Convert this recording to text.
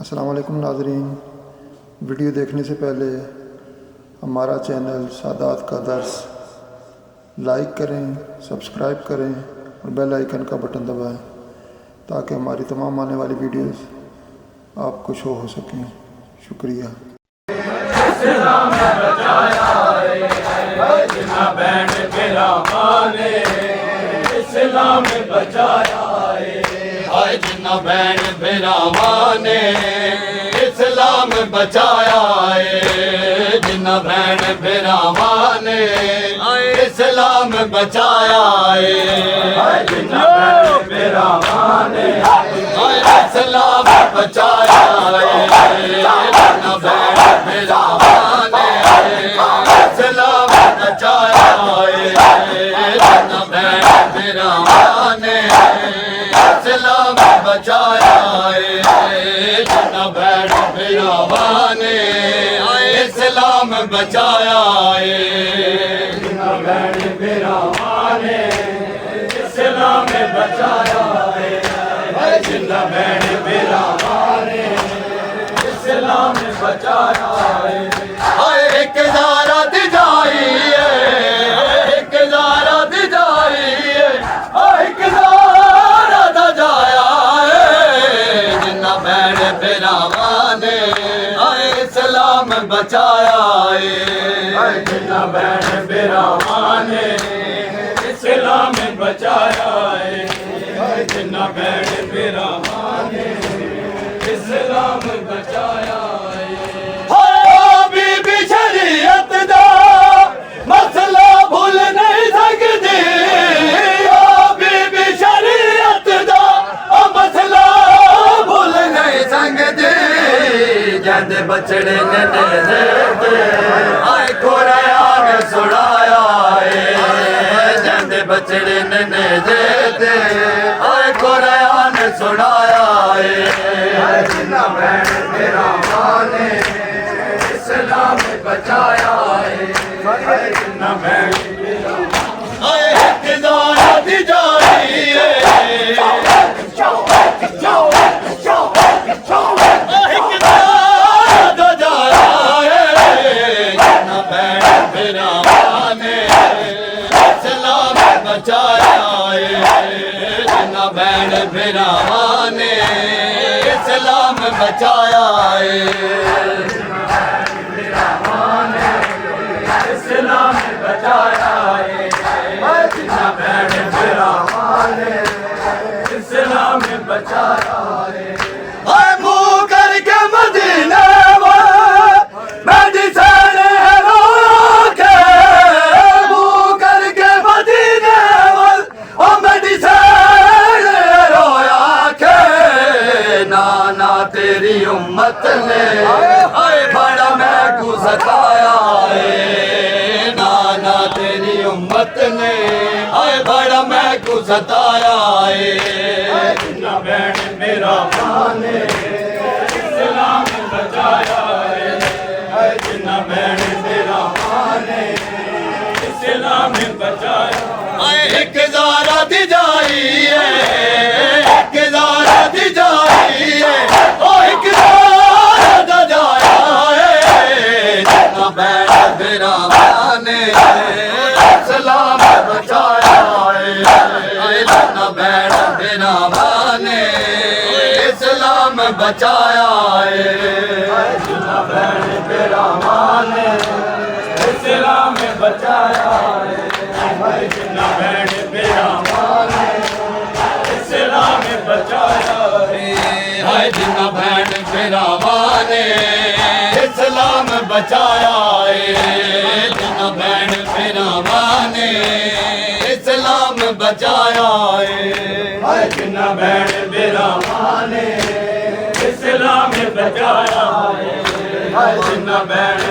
अस्सलाम वालेकुम नाज़रीन, वीडियो देखने से पहले हमारा चैनल सादात का दर्स लाइक करें, सब्सक्राइब करें और बेल आइकन का बटन दबाएं ताकि हमारी तमाम आने वाली वीडियोस आपको शो हो सकें। शुक्रिया। इस्लाम बचाया है जिन्ना बैन बिरामा ने, इस्लाम बचाया है जिन्ना बैन बिरामा ने, इस्लाम बचाया है जिन्ना बैन बिरामा ने, इस्लाम बचाया है जिन्ना बैन बिरामा ने, इस्लाम बचाया है जिन्ना बैन बिरामा ने, इस्लाम बचाया है जिन्ना बैन बिरामा ने, इस्लाम बचाया है जिन्ना बैन बिरामा ने, इस्लाम बचाया है जिन्ना बैन बिरामा ने, इस्लाम बचाया है। एक ज़ारा दी जाई है, एक ज़ारा दी जाई है, एक ज़ारा दा जाया है जिन्ना बैन बिरामा ने, इस्लाम बचाया है जिन्ना बैन बिरामा ने, इस्लाम बचाया है जिन्ना बैन बिरामा ने, इस्लाम बचाया है। बीबी शरीयत दा मसला भूल नहीं सकती, बीबी शरीयत दा मसला भूल नहीं सकती, जद बछड़े ने आए कुरान सुनाया है, जद बछड़े ने आए कुरान सुनाया है जिन्ना बैन बिरामा ने, इस्लाम बचाया है जिन्ना बैन बिरामा ने, एक ज़ारा दी जाई है, एक ज़ारा दा जाया है जिन्ना बैन बिरामा ने, इस्लाम बचाया है जिन्ना बैन बिरामा ने, इस्लाम बचाया है इस्लाम बचाया है जिन्ना बैन बिरामा ने, इस्लाम बचाया है। मुँह करके मदीने मेडिसन रोके, मुँह करके मदीने मेडिसन रोया के, नाना तेरी उम्मत ने बड़ा मैं को सताया है, नाना तेरी उम्मत ने आए बड़ा मैं को सताया है जिन्ना बैन बिरामा ने, इस्लाम बचाया है जिन्ना बैन बिरामा ने, इस्लाम बचाया है। एक ज़ारा दी जाई है, एक ज़ारा दी जाई है, एक ज़ारा दा जाया है जिन्ना बैन बिरामा ने, इस्लाम बचाया है जिन्ना बैन बिरामा ने, इस्लाम बचाया है जिन्ना बैन बिरामा ने, इस्लाम बचाया है जिन्ना बैन बिरामा ने, इस्लाम बचाया है जिन्ना बैन बिरामा ने, इस्लाम बचाया है जिन्ना बैन बिरामा ने, इस्लाम बचाया है जिन्ना बैन बिरामा ने, इस्लाम बचाया है जिन्ना बैन